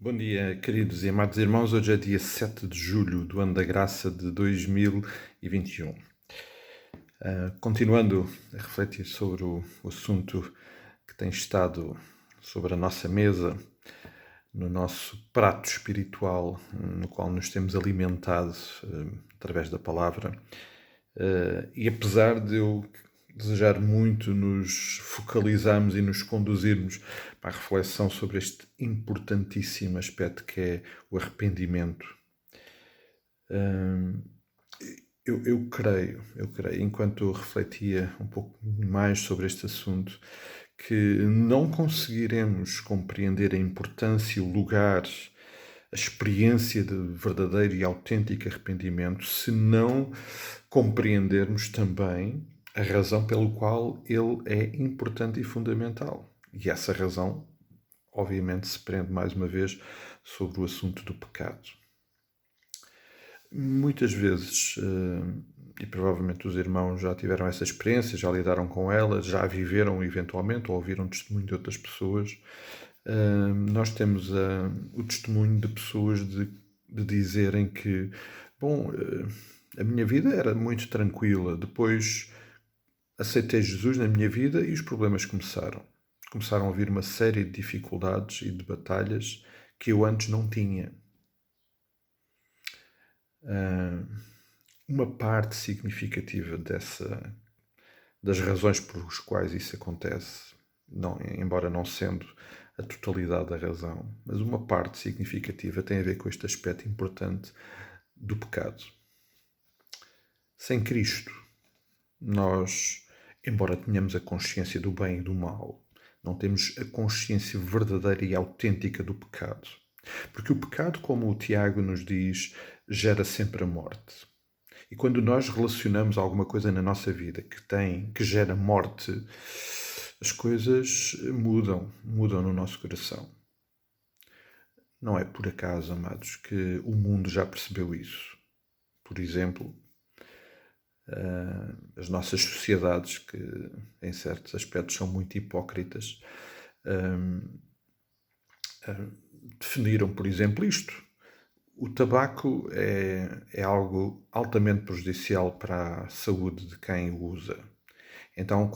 Bom dia, queridos e amados irmãos. Hoje é dia 7 de julho do ano da graça de 2021. Continuando a refletir sobre o assunto que tem estado sobre a nossa mesa, no nosso prato espiritual, no qual nos temos alimentado através da palavra. E apesar de eu desejar muito nos focalizarmos e nos conduzirmos para a reflexão sobre este importantíssimo aspecto que é o arrependimento, eu creio, enquanto eu refletia um pouco mais sobre este assunto, que não conseguiremos compreender a importância, o lugar, a experiência de verdadeiro e autêntico arrependimento se não compreendermos também a razão pelo qual ele é importante e fundamental. E essa razão, obviamente, se prende mais uma vez sobre o assunto do pecado. Muitas vezes, e provavelmente os irmãos já tiveram essa experiência, já lidaram com ela, já a viveram eventualmente ou ouviram testemunho de outras pessoas, nós temos o testemunho de pessoas de dizerem que, bom, a minha vida era muito tranquila, depois aceitei Jesus na minha vida e os problemas começaram. Começaram a vir uma série de dificuldades e de batalhas que eu antes não tinha. Uma parte significativa das razões por as quais isso acontece, embora não sendo a totalidade da razão, mas uma parte significativa tem a ver com este aspecto importante do pecado. Sem Cristo, nós, embora tenhamos a consciência do bem e do mal, não temos a consciência verdadeira e autêntica do pecado. Porque o pecado, como o Tiago nos diz, gera sempre a morte. E quando nós relacionamos alguma coisa na nossa vida que gera morte, as coisas mudam no nosso coração. Não é por acaso, amados, que o mundo já percebeu isso. Por exemplo, as nossas sociedades, que em certos aspectos são muito hipócritas, definiram, por exemplo, isto. O tabaco é algo altamente prejudicial para a saúde de quem o usa. Então,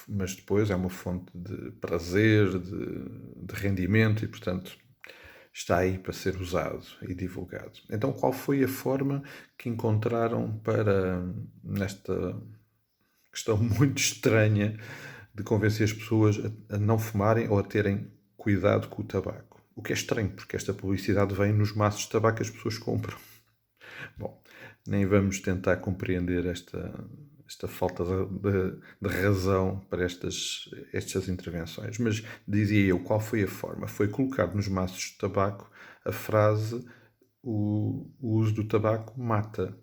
mas depois é uma fonte de prazer, de rendimento e, portanto, está aí para ser usado e divulgado. Então, qual foi a forma que encontraram para, nesta questão muito estranha, de convencer as pessoas a não fumarem ou a terem cuidado com o tabaco? O que é estranho, porque esta publicidade vem nos maços de tabaco que as pessoas compram. Bom, nem vamos tentar compreender esta falta de razão para estas intervenções. Mas dizia eu, qual foi a forma? Foi colocar nos maços de tabaco a frase o uso do tabaco mata.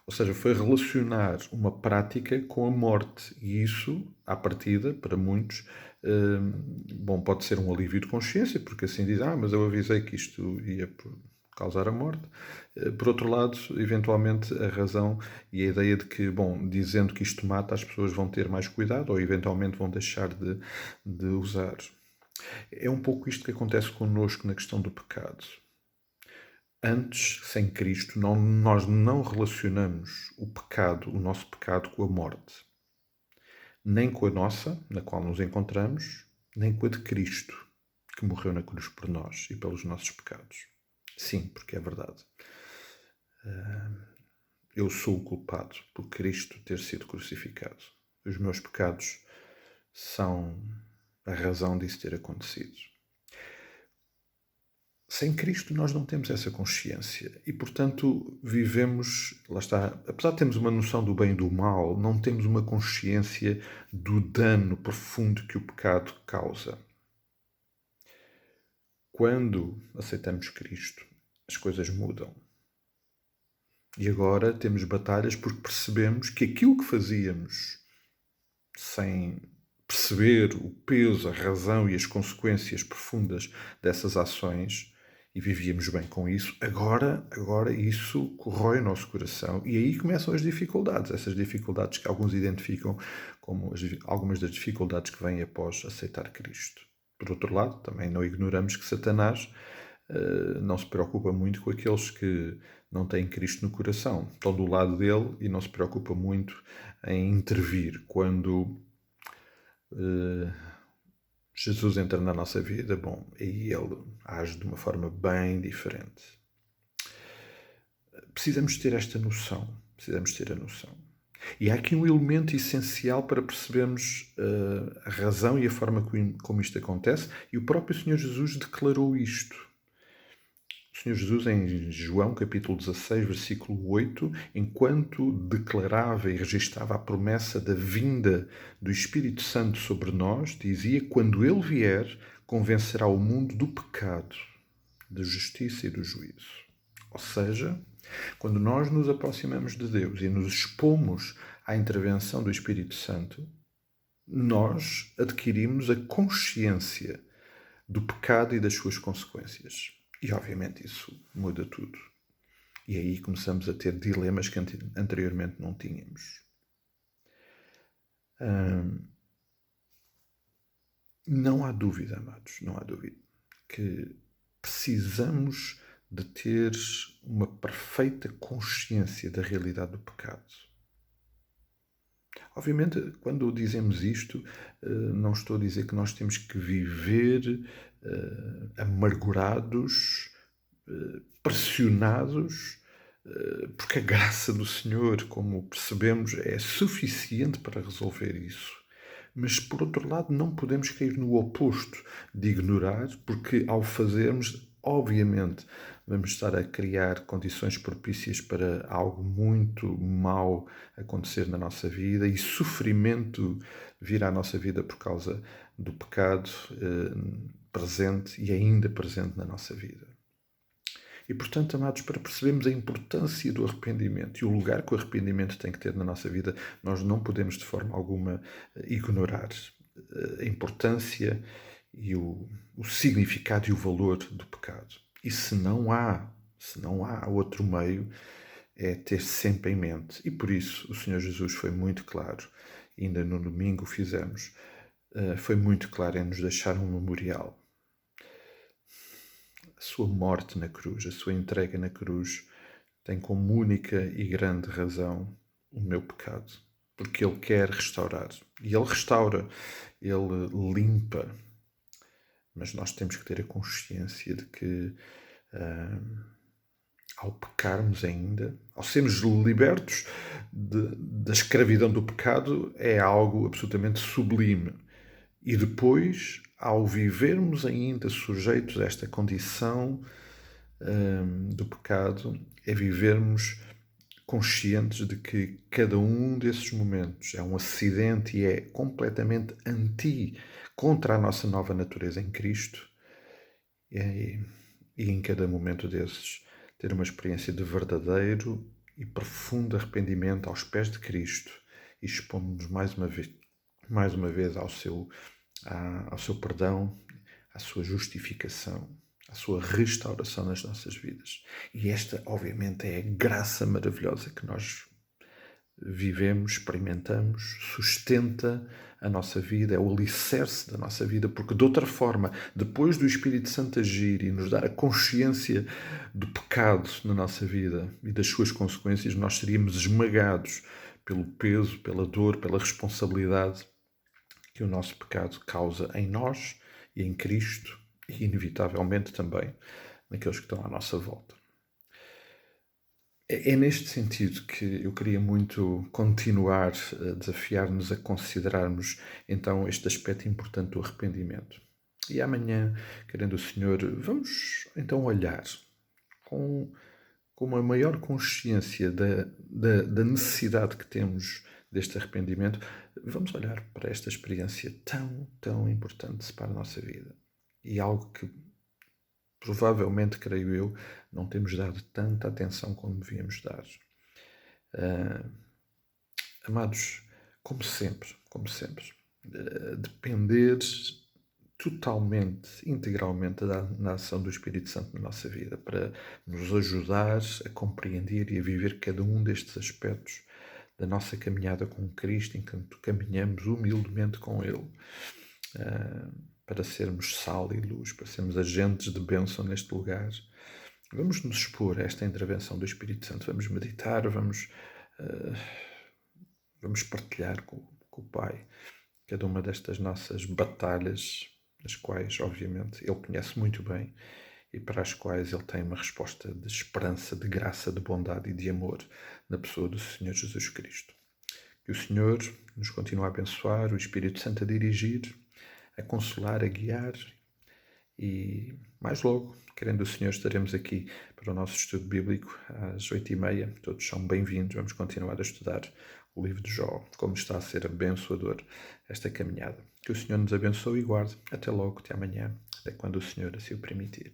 Ou seja, foi relacionar uma prática com a morte. E isso, à partida, para muitos, bom, pode ser um alívio de consciência, porque assim diz, mas eu avisei que isto ia causar a morte. Por outro lado, eventualmente, a razão e a ideia de que, bom, dizendo que isto mata, as pessoas vão ter mais cuidado ou eventualmente vão deixar de usar. É um pouco isto que acontece connosco na questão do pecado. Antes, sem Cristo, nós não relacionamos o nosso pecado, com a morte. Nem com a nossa, na qual nos encontramos, nem com a de Cristo, que morreu na cruz por nós e pelos nossos pecados. Sim, porque é verdade. Eu sou o culpado por Cristo ter sido crucificado. Os meus pecados são a razão disso ter acontecido. Sem Cristo nós não temos essa consciência e, portanto, vivemos, lá está, apesar de termos uma noção do bem e do mal, não temos uma consciência do dano profundo que o pecado causa. Quando aceitamos Cristo, as coisas mudam. E agora temos batalhas porque percebemos que aquilo que fazíamos sem perceber o peso, a razão e as consequências profundas dessas ações, e vivíamos bem com isso, agora isso corrói o nosso coração e aí começam as dificuldades, essas dificuldades que alguns identificam como algumas das dificuldades que vêm após aceitar Cristo. Por outro lado, também não ignoramos que Satanás não se preocupa muito com aqueles que não têm Cristo no coração. Estão do lado dele e não se preocupa muito em intervir quando Jesus entra na nossa vida. Bom, aí ele age de uma forma bem diferente. Precisamos ter esta noção. Precisamos ter a noção. E há aqui um elemento essencial para percebermos a razão e a forma como isto acontece, e o próprio Senhor Jesus declarou isto. O Senhor Jesus, em João capítulo 16, versículo 8, enquanto declarava e registava a promessa da vinda do Espírito Santo sobre nós, dizia: quando ele vier, convencerá o mundo do pecado, da justiça e do juízo. Ou seja, quando nós nos aproximamos de Deus e nos expomos à intervenção do Espírito Santo, nós adquirimos a consciência do pecado e das suas consequências. E, obviamente, isso muda tudo. E aí começamos a ter dilemas que anteriormente não tínhamos. Não há dúvida, amados, não há dúvida, que precisamos de ter uma perfeita consciência da realidade do pecado. Obviamente, quando dizemos isto, não estou a dizer que nós temos que viver amargurados, pressionados, porque a graça do Senhor, como percebemos, é suficiente para resolver isso. Mas, por outro lado, não podemos cair no oposto de ignorar, porque ao fazermos, obviamente, vamos estar a criar condições propícias para algo muito mau acontecer na nossa vida e sofrimento vir à nossa vida por causa do pecado presente e ainda presente na nossa vida. E, portanto, amados, para percebermos a importância do arrependimento e o lugar que o arrependimento tem que ter na nossa vida, nós não podemos de forma alguma ignorar a importância e o significado e o valor do pecado. E se não há outro meio, é ter sempre em mente. E por isso o Senhor Jesus foi muito claro, ainda no domingo o fizemos, foi muito claro em nos deixar um memorial. A sua morte na cruz, a sua entrega na cruz, tem como única e grande razão o meu pecado. Porque Ele quer restaurar. E Ele restaura, Ele limpa. Mas nós temos que ter a consciência de que, ao pecarmos ainda, ao sermos libertos da escravidão do pecado, é algo absolutamente sublime. E depois, ao vivermos ainda sujeitos a esta condição do pecado, é vivermos conscientes de que cada um desses momentos é um acidente e é completamente contra a nossa nova natureza em Cristo. E em cada momento desses ter uma experiência de verdadeiro e profundo arrependimento aos pés de Cristo e expondo-nos mais uma vez ao seu perdão, à sua justificação, à sua restauração nas nossas vidas. E esta, obviamente, é a graça maravilhosa que nós vivemos, experimentamos, sustenta a nossa vida, é o alicerce da nossa vida, porque de outra forma, depois do Espírito Santo agir e nos dar a consciência do pecado na nossa vida e das suas consequências, nós seríamos esmagados pelo peso, pela dor, pela responsabilidade que o nosso pecado causa em nós e em Cristo e, inevitavelmente, também naqueles que estão à nossa volta. É neste sentido que eu queria muito continuar a desafiar-nos a considerarmos então este aspecto importante do arrependimento. E amanhã, querendo o Senhor, vamos então olhar com uma maior consciência da necessidade que temos deste arrependimento, vamos olhar para esta experiência tão, tão importante para a nossa vida. E algo que provavelmente, creio eu, não temos dado tanta atenção como devíamos dar. Amados, como sempre, depender totalmente, integralmente da ação do Espírito Santo na nossa vida, para nos ajudar a compreender e a viver cada um destes aspectos da nossa caminhada com Cristo, enquanto caminhamos humildemente com Ele. para sermos sal e luz, para sermos agentes de bênção neste lugar. Vamos nos expor a esta intervenção do Espírito Santo, vamos meditar, vamos partilhar com o Pai cada uma destas nossas batalhas, as quais, obviamente, Ele conhece muito bem e para as quais Ele tem uma resposta de esperança, de graça, de bondade e de amor na pessoa do Senhor Jesus Cristo. Que o Senhor nos continue a abençoar, o Espírito Santo a dirigir, a consolar, a guiar e mais logo, querendo o Senhor, estaremos aqui para o nosso estudo bíblico às 8h30. Todos são bem-vindos. Vamos continuar a estudar o livro de Jó, como está a ser abençoador esta caminhada. Que o Senhor nos abençoe e guarde. Até logo, até amanhã, até quando o Senhor assim o permitir.